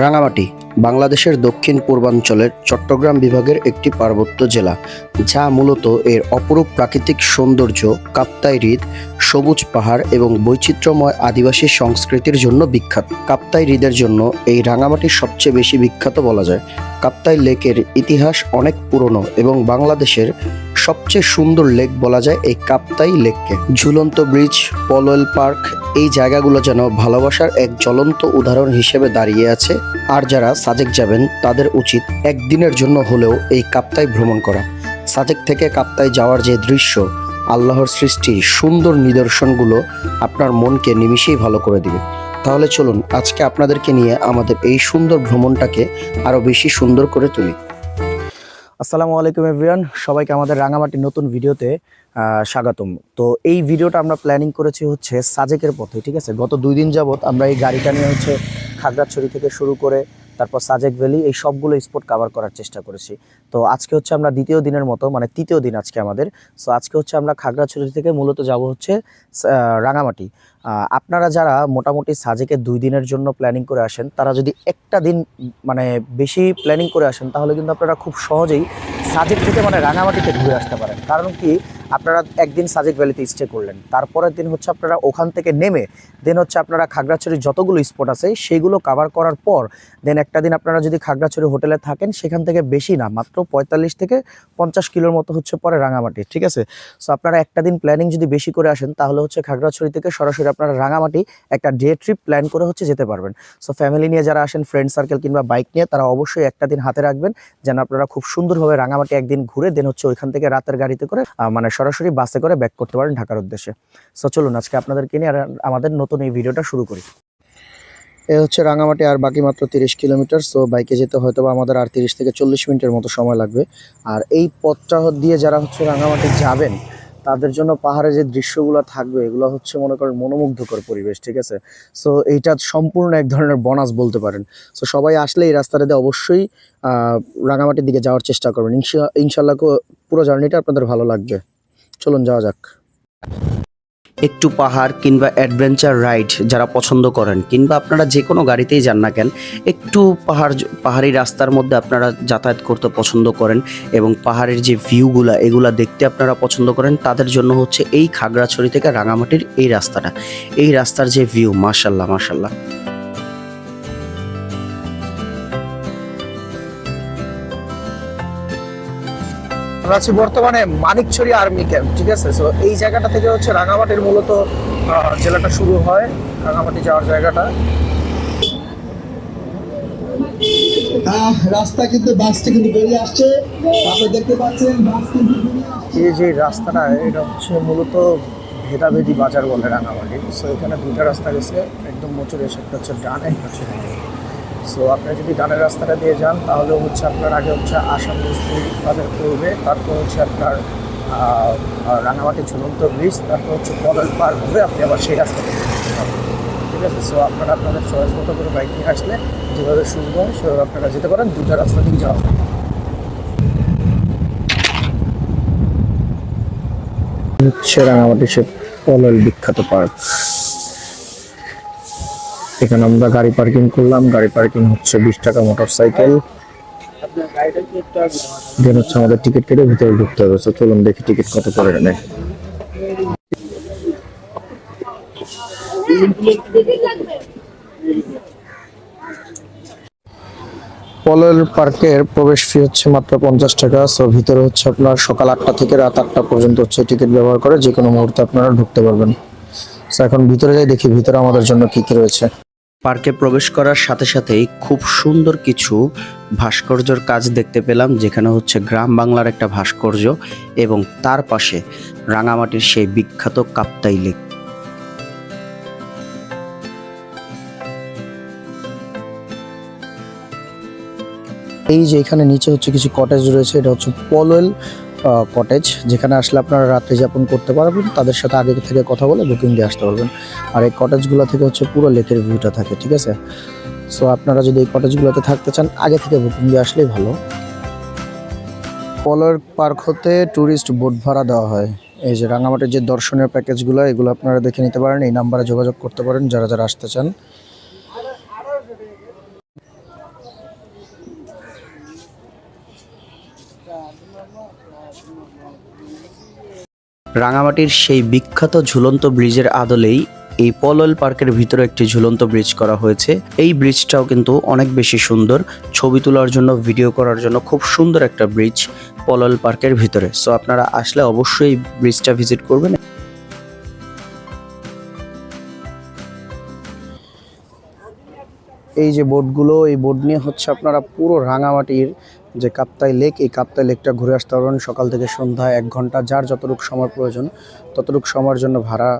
রাঙামাটি বাংলাদেশের দক্ষিণ পূর্বাঞ্চলের চট্টগ্রাম বিভাগের একটি পার্বত্য জেলা, যা মূলত এর অপরূপ প্রাকৃতিক সৌন্দর্য, কাপ্তাই হ্রদ, সবুজ পাহাড় এবং বৈচিত্র্যময় আদিবাসী সংস্কৃতির জন্য বিখ্যাত। কাপ্তাই হ্রদের জন্য এই রাঙামাটি সবচেয়ে বেশি বিখ্যাত বলা যায়। কাপ্তাই লেকের ইতিহাস অনেক পুরনো এবং বাংলাদেশের সবচেয়ে সুন্দর লেক বলা যায় এই কাপ্তাই লেককে। ঝুলন্ত ব্রিজ, পলওয়েল পার্ক, এই জায়গাগুলো যেন ভালোবাসার এক জ্বলন্ত উদাহরণ হিসেবে দাঁড়িয়ে আছে। আর যারা সাজেক যাবেন তাদের উচিত একদিনের জন্য হলেও এই কাপ্তাই ভ্রমণ করা। সাজেক থেকে কাপ্তাই যাওয়ার যে দৃশ্য, আল্লাহর সৃষ্টি সুন্দর নিদর্শনগুলো আপনার মনকে নিমিষেই ভালো করে দিবে। তাহলে চলুন আজকে আপনাদেরকে নিয়ে আমাদের এই সুন্দর ভ্রমণটাকে আরো বেশি সুন্দর করে তুলি। আসসালামু আলাইকুম এভরিওয়ান, সবাইকে আমাদের রাঙামাটির নতুন ভিডিওতে স্বাগতম। তো এই ভিডিওটা আমরা প্ল্যানিং করেছি হচ্ছে সাজেকের পথে, ঠিক আছে। গত 2 দিন যাবত আমরা এই গাড়িটা নিয়ে হচ্ছে খাগড়াছড়ি থেকে শুরু করে তারপর সাজেক ভ্যালি, এই সবগুলো স্পট কভার করার চেষ্টা করেছি। তো আজকে হচ্ছে আমরা দ্বিতীয় দিনের মতো, মানে তৃতীয় দিন আজকে আমাদের। সো আজকে হচ্ছে আমরা খাগড়াছড়ি থেকে মূলত যাব হচ্ছে রাঙামাটি। আপনারা যারা মোটামুটি সাজেকে 2 দিনের জন্য প্ল্যানিং করে আসেন, তারা যদি একটা দিন মানে বেশি প্ল্যানিং করে আসেন, তাহলে কিন্তু আপনারা খুব সহজেই সাজেক থেকে মানে রাঙামাটিতে ঘুরে আসতে পারেন। কারণ কি, আপনারা একদিন সাজেক ভ্যালিতে স্টে করলেন, তারপরের দিন হচ্ছে আপনারা ওখান থেকে নেমে দেন হচ্ছে আপনারা খাগড়াছড়ির যতগুলো স্পট আছে সেইগুলো কভার করার পর দেন একটা দিন আপনারা যদি খাগড়াছড়ি হোটেলে থাকেন, সেখান থেকে বেশি না, মাত্র 45 থেকে 50 কিলোর মতো হচ্ছে পরে রাঙামাটি, ঠিক আছে। সো আপনারা একটা দিন প্ল্যানিং যদি বেশি করে আসেন, তাহলে হচ্ছে খাগড়াছড়ি থেকে সরাসরি আপনারা রাঙামাটি একটা ডে ট্রিপ প্ল্যান করে হচ্ছে যেতে পারবেন। সো ফ্যামিলি নিয়ে যারা আসেন, ফ্রেন্ড সার্কেল কিংবা বাইক নিয়ে, তারা অবশ্যই একটা দিন হাতে রাখবেন, যেন আপনারা খুব সুন্দরভাবে রাঙামাটি একদিন ঘুরে দেন হচ্ছে ওইখান থেকে রাতের গাড়িতে করে মানে সরাসরি বাসে করে ব্যাক করতে পারেন ঢাকার উদ্দেশ্যে। সো চলুন আজকে আপনাদেরকে নিয়ে আমাদের নতুন এই ভিডিওটা শুরু করি। এ হচ্ছে রাঙামাটি, আর বাকি মাত্র 30 কিলোমিটার। সো বাইকে যেতে হয়তো বা আমাদের আর 30 থেকে 40 মিনিটের মতো সময় লাগবে। আর এই পথটা দিয়ে যারা হচ্ছে রাঙামাটি যাবেন, তাদের জন্য পাহাড়ে যে দৃশ্যগুলো থাকবে, এগুলো হচ্ছে মনে করেন মনোমুগ্ধকর পরিবেশ, ঠিক আছে। সো এইটা সম্পূর্ণ এক ধরনের বোনাস বলতে পারেন। সো সবাই আসলে এই রাস্তাটা দিয়ে অবশ্যই রাঙামাটির দিকে যাওয়ার চেষ্টা করবেন। ইনশাল্লাহ পুরো জার্নিটা আপনাদের ভালো লাগবে। চলুন যাওয়া যাক। একটু পাহাড় কিংবা অ্যাডভেঞ্চার রাইড যারা পছন্দ করেন, কিংবা আপনারা যে কোনো গাড়িতেই যান না কেন, একটু পাহাড়ি রাস্তার মধ্যে আপনারা যাতায়াত করতে পছন্দ করেন এবং পাহাড়ের যে ভিউগুলা এগুলা দেখতে আপনারা পছন্দ করেন, তাদের জন্য হচ্ছে এই খাগড়াছড়ি থেকে রাঙামাটির এই রাস্তাটা, এই রাস্তার যে ভিউ, মাশাল্লাহ মাশাল্লাহ। আমরা আছি বর্তমানে মানিকছড়ি আর্মি ক্যাম্প, ঠিক আছে। সো এই জায়গাটা থেকে হচ্ছে রাঙামাটির মূলত জেলাটা শুরু হয়, রাঙামাটি যাওয়ার জায়গাটা। রাস্তা কিন্তু বাসটি কিন্তু বেরিয়ে আসছে, আপনি দেখতে পাচ্ছেন বাস কিন্তু বেরিয়ে আসছে। এই যে রাস্তাটা, এটা হচ্ছে মূলত ভেদাভেদি বাজার বলে রাঙামাটি। সো এখানে 2টা রাস্তা গেছে, একদম মোচরে, একটা হচ্ছে ডানে, একটা হচ্ছে বামে। সো আপনারা যদি ডানের রাস্তাটা দিয়ে যান, তাহলে হচ্ছে আপনার আগে হচ্ছে আসাম বাজার পড়বে, তারপর হচ্ছে আপনার রাঙামাটি ঝুলন্ত ব্রিজ, তারপর হচ্ছে পলওয়েল পার্ক হবে, আপনি আবার সেই রাস্তা থেকে ঠিক আছে। সো আপনারা আপনাদের চয়েস মতো করে বাইক নিয়ে আসলে যেভাবে সুবিধা হয় সেভাবে আপনারা যেতে পারেন। 2টা রাস্তা দিয়ে যাওয়া যায়। হচ্ছে রাঙামাটি সে পলওয়েল বিখ্যাত পার্ক। এখানে আমরা গাড়ি পার্কিং করলাম, গাড়ি পার্কিং হচ্ছে 20 টাকা, মোটরসাইকেল দেন হচ্ছে আমাদের টিকিট কেটে ভিতরে ঢুকতে হবে। তো চলুন দেখি টিকিট কত করে নেয়। পলওয়েল পার্কের প্রবেশ ফি হচ্ছে মাত্র 50 টাকা। সো ভিতরে হচ্ছে আপনার সকাল 8টা থেকে রাত 8টা পর্যন্ত হচ্ছে টিকিট ব্যবহার করে যে কোনো মুহূর্তে আপনারা ঢুকতে পারবেন। সো এখন ভিতরে যাই, দেখি ভিতরে আমাদের জন্য কি কি রয়েছে। পার্কে প্রবেশ করার সাথে সাথেই খুব সুন্দর কিছু ভাস্কর্যর কাজ দেখতে পেলাম, যেখানে হচ্ছে গ্রাম বাংলার একটা ভাস্কর্য এবং তার পাশে রাঙামাটির সেই বিখ্যাত কাপ্তাই লেক। এই যে এখানে নিচে হচ্ছে কিছু কটেজ রয়েছে, এটা হচ্ছে পলওয়েল কটেজ, যেখানে আসলে আপনারা রাত্রি যাপন করতে পারবেন, তাদের সাথে আগে থেকে কথা বলে বুকিং দিয়ে আসতে পারবেন। আর এই কটেজগুলো থেকে হচ্ছে পুরো লেকের ভিউটা থাকে, ঠিক আছে। সো আপনারা যদি এই কটেজগুলোতে থাকতে চান, আগে থেকে বুকিং দিয়ে আসলেই ভালো। পলওয়েল পার্ক হতে ট্যুরিস্ট বোট ভাড়া দেওয়া হয়। এই যে রাঙামাটির যে দর্শনীয় প্যাকেজগুলো, এগুলো আপনারা দেখে নিতে পারেন, এই নাম্বারে যোগাযোগ করতে পারেন যারা যারা আসতে চান। রাঙামাটির সেই বিখ্যাত ঝুলন্ত ব্রিজের আদলেই এই পলল পার্কের ভিতরে একটি ঝুলন্ত ব্রিজ করা হয়েছে। এই ব্রিজটাও কিন্তু অনেক বেশি সুন্দর, ছবি তোলার জন্য, ভিডিও করার জন্য খুব সুন্দর একটা ব্রিজ পলল পার্কের ভিতরে। সো আপনারা আসলে অবশ্যই এই ব্রিজটা ভিজিট করবেন। এই যে বোটগুলো, এই বোট নিয়ে হচ্ছে আপনারা পুরো রাঙামাটির যে কাপ্তাই লেক, এই কাপ্তাই লেকটা ঘুরে আসতে পারবেন সকাল থেকে সন্ধ্যা 1 ঘন্টা, যার যতটুকু সময় প্রয়োজন ততটুকু সময়ের জন্য ভাড়া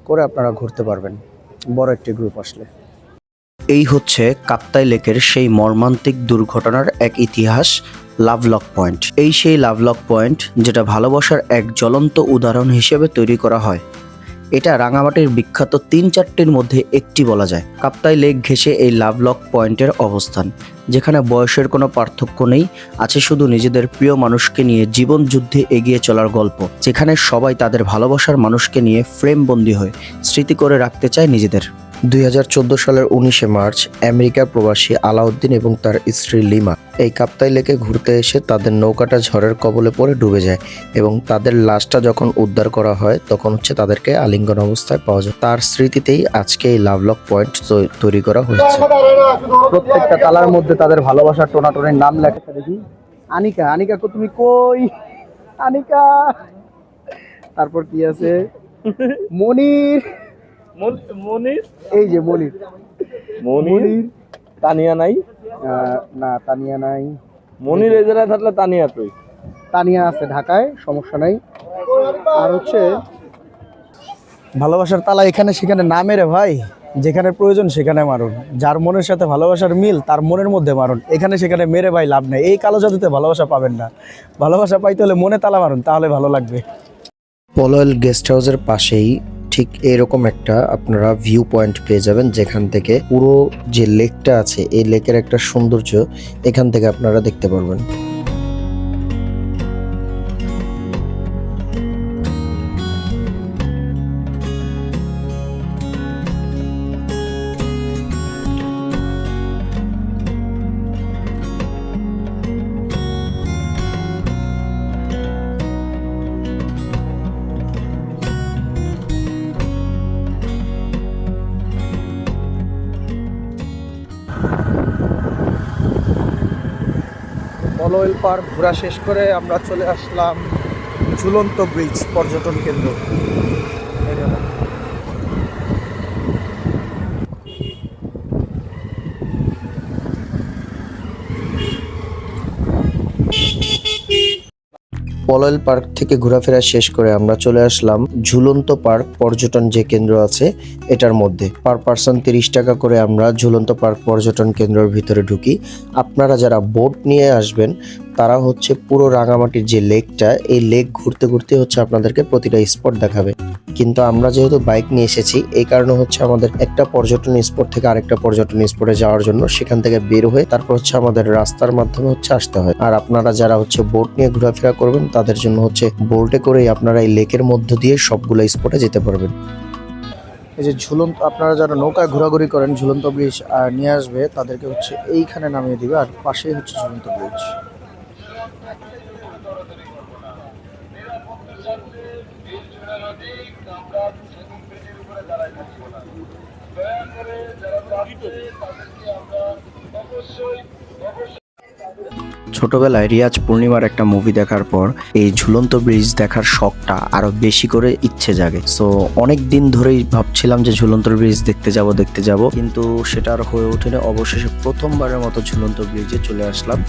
করে আপনারা ঘুরতে পারবেন বড় একটি গ্রুপ আসলে। এই হচ্ছে কাপ্তাই লেকের সেই মর্মান্তিক দুর্ঘটনার এক ইতিহাস, লাভলক পয়েন্ট। এই সেই লাভলক পয়েন্ট যেটা ভালোবাসার এক জ্বলন্ত উদাহরণ হিসেবে তৈরি করা হয়। এটা রাঙামাটির বিখ্যাত 3-4টির মধ্যে একটি বলা যায়। কাপ্তাই লেক ঘেঁষে এই লাভলক পয়েন্টের অবস্থান, যেখানে বয়সের কোনো পার্থক্য নেই, আছে শুধু নিজেদের প্রিয় মানুষকে নিয়ে জীবন যুদ্ধে এগিয়ে চলার গল্প, যেখানে সবাই তাদের ভালোবাসার মানুষকে নিয়ে ফ্রেমবন্দি হয়ে স্মৃতি করে রাখতে চায় নিজেদের। 2014 সালের 19শে মার্চ আমেরিকার প্রবাসী আলাউদ্দিন এবং তার স্ত্রী লিমা এই কাপ্তাই লেকে ঘুরতে এসে তাদের নৌকাটা ঝড়ের কবলে পড়ে ডুবে যায় এবং তাদের লাশটা যখন উদ্ধার করা হয় তখন হচ্ছে তাদেরকে আলিঙ্গন অবস্থায় পাওয়া যায়। তার স্মৃতিতেই আজকে এই লাভলক পয়েন্ট তৈরি করা হয়েছে। প্রত্যেকটা তালার মধ্যে তাদের ভালোবাসার টোনাটোনের নাম লেখা। দেখি আনিকা, আনিকা তুমি কই? আনিকা। তারপর কি আছে? মনির, মনির, এই যে মনির। মনির, তানিয়া নাই না, তানিয়া নাই। মনির এই জায়গায় থাকলে তানিয়া তুই। তানিয়া আছে ঢাকায়, সমস্যা নাই। আর হচ্ছে ভালোবাসার তালা এখানে সেখানে না মেরে ভাই, যেখানে প্রয়োজন সেখানে মারুন। যার মনের সাথে ভালোবাসার মিল তার মনের মধ্যে মারুন, এখানে সেখানে মেরে ভাই লাভ নেই। এই কালো জাদুতে ভালোবাসা পাবেন না। ভালোবাসা পাইতে হলে মনে তালা মারুন, তাহলে ভালো লাগবে। পলল গেস্ট হাউসের পাশেই ঠিক এরকম একটা আপনারা ভিউ পয়েন্ট পেয়ে যাবেন, যেখান থেকে পুরো যে লেকটা আছে এই লেকের একটা সৌন্দর্য এখান থেকে আপনারা দেখতে পারবেন। পলল পার্ক ঘোরা শেষ করে আমরা চলে আসলাম ঝুলন্ত ব্রিজ পর্যটন কেন্দ্র। পলল পার্ক থেকে ঘোরাফেরা শেষ করে আমরা চলে আসলাম ঝুলন্ত পার্ক পর্যটন যে কেন্দ্র আছে এটার মধ্যে। পার পার্সন 30 টাকা করে আমরা ঝুলন্ত পার্ক পর্যটন কেন্দ্রের ভিতরে ঢুকি। আপনারা যারা বোট নিয়ে আসবেন তারা হচ্ছে পুরো রাঙামাটির যে লেকটা, এই লেক ঘুরতে ঘুরতে হচ্ছে আপনাদেরকে প্রতিটা স্পট দেখাবে। কিন্তু আমরা যেহেতু বাইক নিয়ে এসেছি এই কারণে হচ্ছে আমাদের একটা পর্যটন স্পট থেকে আরেকটা পর্যটন স্পটে যাওয়ার জন্য সেখান থেকে বের হয়ে তারপর হচ্ছে আমাদের রাস্তার মাধ্যমে হচ্ছে আসতে হয়। আর আপনারা যারা হচ্ছে বোট নিয়ে ঘোরাফেরা করবেন তাদের জন্য হচ্ছে বোটে করেই আপনারা এই লেকের মধ্য দিয়ে সবগুলো স্পটে যেতে পারবেন। এই যে ঝুলন্ত, আপনারা যারা নৌকায় ঘোরাঘুরি করেন ঝুলন্ত ব্রিজ নিয়ে আসবে তাদেরকে হচ্ছে এইখানে নামিয়ে দিবে, আর পাশেই হচ্ছে ঝুলন্ত ব্রিজ। ছোটবেলায় রিয়াজ পূর্ণিমার একটা মুভি দেখার পর এই ঝুলন্ত ব্রিজ দেখার শখটা আরো বেশি করে ইচ্ছে জাগে। সো অনেক দিন ধরেই ভাবছিলাম যে ঝুলন্ত ব্রিজ দেখতে যাব, কিন্তু সেটা আর হয়ে ওঠেনি। অবশেষে প্রথমবারের মতো ঝুলন্ত ব্রিজে চলে আসলাম।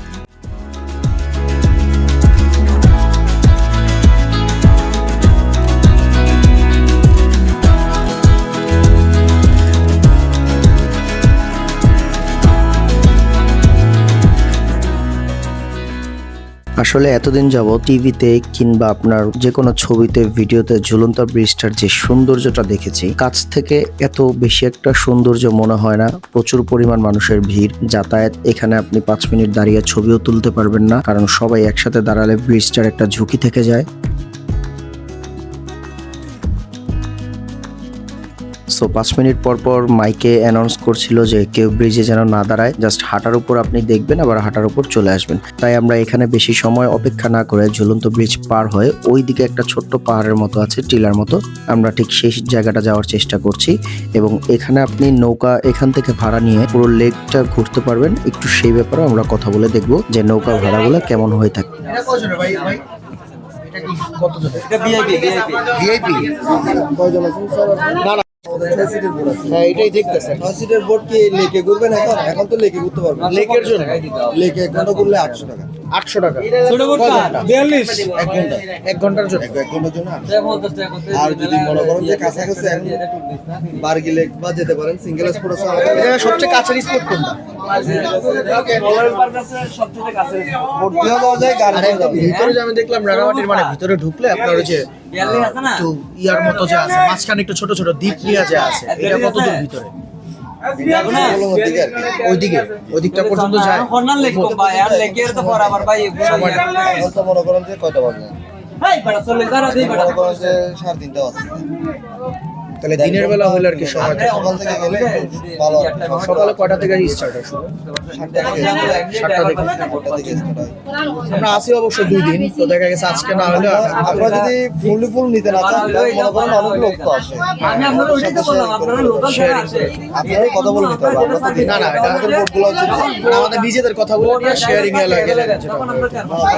আসলে এতদিন যাবত টিভিতে কিংবা আপনার যে কোনো ছবিতে, ভিডিওতে ঝুলন্ত ব্রিজটার যে সৌন্দর্যটা দেখেছি, কাছ থেকে এত বেশি একটা সৌন্দর্য মনে হয় না। প্রচুর পরিমাণ মানুষের ভিড়, যাতায়াত। এখানে আপনি 5 মিনিট দাঁড়িয়ে ছবিও তুলতে পারবেন না, কারণ সবাই একসাথে দাঁড়ালে ব্রিজটার একটা ঝুঁকি থেকে যায়। সো 5 মিনিট পর পর মাইকে অ্যানাউন্স করছিল যে কেউ ব্রিজে যেন না দাঁড়ায়, জাস্ট হাঁটার উপর আপনি দেখবেন আবার হাঁটার উপর চলে আসবেন। তাই আমরা এখানে বেশি সময় অপেক্ষা না করে ঝুলন্ত ব্রিজ পার হয়ে ওই দিকে একটা ছোট্ট পাহাড়ের মতো আছে, টিলার মতো, আমরা ঠিক সেই জায়গাটা যাওয়ার চেষ্টা করছি। এবং এখানে আপনি নৌকা এখান থেকে ভাড়া নিয়ে পুরো লেকটা ঘুরতে পারবেন। একটু সেই ব্যাপারে আমরা কথা বলে দেখব যে নৌকা ভাড়াগুলো কেমন হয়ে থাকে। হ্যাঁ এটাই দেখতেছেন। 6 সিটের বোট কি লেকে ঘুরবেন এখন? এখন তো লেকে ঘুরতে পারবেন। লেকের জন্য লেকে 1 ঘন্টা ঘুরলে 800 টাকা। 800 টাকা ছোট বোটটা 42 1 ঘন্টার জন্য। 1 ঘন্টার জন্য 800। আর যদি মনে করেন যে কাছাকাছি এখন বারগি লেক বা যেতে পারেন, সিঙ্গেল স্পট আছে আমাদের। এটা সবচেয়ে কাছের স্পট কোনটা? বোট দিয়ে যাওয়া যায়, গাড়ি আর দিয়ে একদম যাওয়া যায়। ভিতরে যে আমি দেখলাম রাঙামাটির মানে ভিতরে ঢুকলে আপনার ওই যে একটু ইয়ার মতো যে আছে, মাঝখানে একটু ছোট ছোট দ্বীপ নিয়ে যে আছে, এটা কত দূর ভিতরে? বললাম ওদিকে আর কি। ওইদিকটা পর্যন্ত যায়। এখন তো মনে করেন যে কয়টা বাজে? মনে করেন যে 3:30 আছে। তাহলে দিনের বেলা হলে আর কি সময় থাকে। সকাল থেকে গেলে একটু ভালো হয়। সকালে কয়টা থেকে স্টার্ট হয়? 7টা থেকে 7টা থেকে। 7টা থেকে start হয়। আমরা আসি অবশ্য 2 দিন, তো দেখা গেছে আজকে না হলে আপনারা যদি ফুল নিতে না চান তাহলে মনে করেন অনেক লোক তো আসে। আপনারা কথা বলে নিতে হবে। আমরা তো দিই না, না, এটা আমাদের বোটগুলো হচ্ছে মানে আমাদের নিজেদের কথা বলে নিয়ে শেয়ারিং এ লাগে।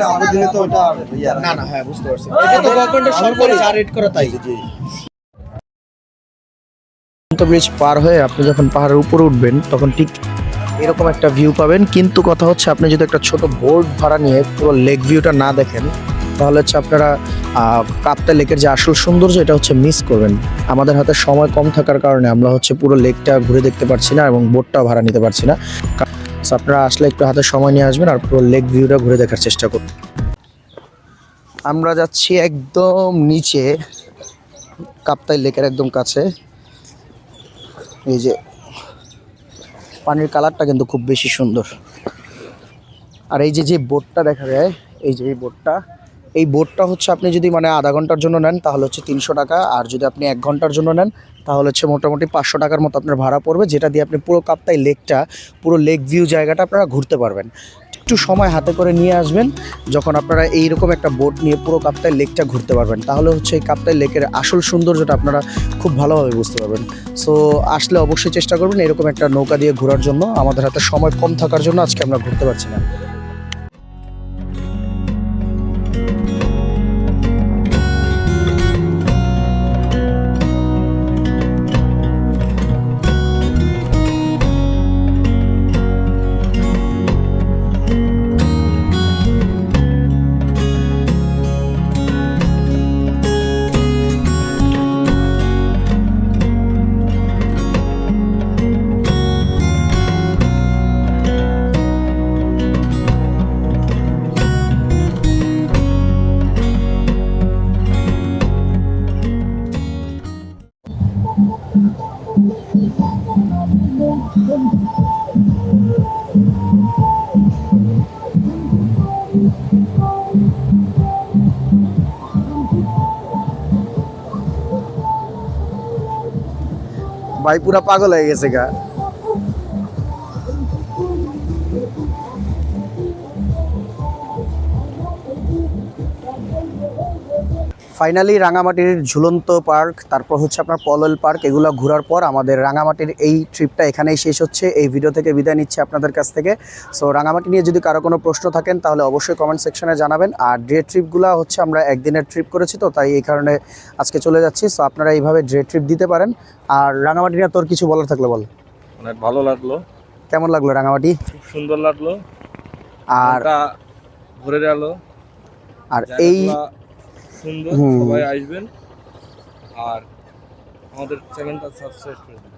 আমাদের দিলে তো ওটা ইয়া না না, হ্যাঁ বুঝতে পারছি। এটা তো গভর্নমেন্টের সরকারি যা রেট করা তাই। জি। ব্রিজ পার হয়ে আপনি যখন পাহাড়ের উপরে উঠবেন তখন ঠিক এরকম একটা ভিউ পাবেন। কিন্তু কথা হচ্ছে আপনি যদি একটা ছোট বোট ভাড়া নিয়ে পুরো লেক ভিউটা না দেখেন তাহলে হচ্ছে আপনারা কাপ্তাই লেকের যে আসল সৌন্দর্য এটা হচ্ছে মিস করবেন। আমাদের হাতে সময় কম থাকার কারণে আমরা হচ্ছে পুরো লেকটা ঘুরে দেখতে পারছি না এবং বোটটাও ভাড়া নিতে পারছি না। So আপনারা আসলে একটু হাতে সময় নিয়ে আসবেন আর পুরো লেক ভিউটা ঘুরে দেখার চেষ্টা করুন। আমরা যাচ্ছি একদম নিচে, কাপ্তাই লেকের একদম কাছে। এই যে পানির কালারটা কিন্তু খুব বেশি সুন্দর। আর এই যে বোটটা দেখা যায়, এই যে এই বোটটা হচ্ছে আপনি যদি মানে আধা ঘন্টার জন্য নেন তাহলে হচ্ছে 300 টাকা, আর যদি আপনি 1 ঘন্টার জন্য নেন তাহলে হচ্ছে মোটামুটি 500 টাকার মতো আপনার ভাড়া পড়বে, যেটা দিয়ে আপনি পুরো কাপ্তাই লেকটা, পুরো লেক ভিউ জায়গাটা আপনারা ঘুরতে পারবেন। একটু সময় হাতে করে নিয়ে আসবেন যখন আপনারা এইরকম একটা বোট নিয়ে পুরো কাপ্তাই লেকটা ঘুরতে পারবেন, তাহলে হচ্ছে এই কাপ্তাই লেকের আসল সৌন্দর্যটা আপনারা খুব ভালোভাবে বুঝতে পারবেন। সো আসলে অবশ্যই চেষ্টা করবেন এরকম একটা নৌকা দিয়ে ঘোরার জন্য। আমাদের হাতে সময় কম থাকার জন্য আজকে আমরা ঘুরতে পারছি না। ভাই পুরা পাগল হয়ে গেছে গা। ফাইনালি রাঙামাটির ঝুলন্ত পার্ক, তারপর হচ্ছে আপনার পলল পার্ক, এগুলো ঘোরার পর আমাদের রাঙামাটির এই ট্রিপটা এখানেই শেষ হচ্ছে। এই ভিডিও থেকে বিদায় নিচ্ছি আপনাদের কাছ থেকে। সো রাঙামাটি নিয়ে যদি কারো কোনো প্রশ্ন থাকেন তাহলে অবশ্যই কমেন্ট সেকশনে জানাবেন। আর ডে ট্রিপগুলো হচ্ছে আমরা একদিনের ট্রিপ করেছি, তো তাই এই কারণে আজকে চলে যাচ্ছি। সো আপনারা এইভাবে ডে ট্রিপ দিতে পারেন। আর রাঙামাটি নিয়ে তোর কিছু বলার থাকলে বল। অনেক ভালো লাগলো, কেমন লাগলো রাঙামাটি? খুব সুন্দর লাগলো, আর ঘুরে গেল। আর এই সুন্দর, সবাই আসবেন আর আমাদের চ্যানেলটা সাবস্ক্রাইব করে দিন।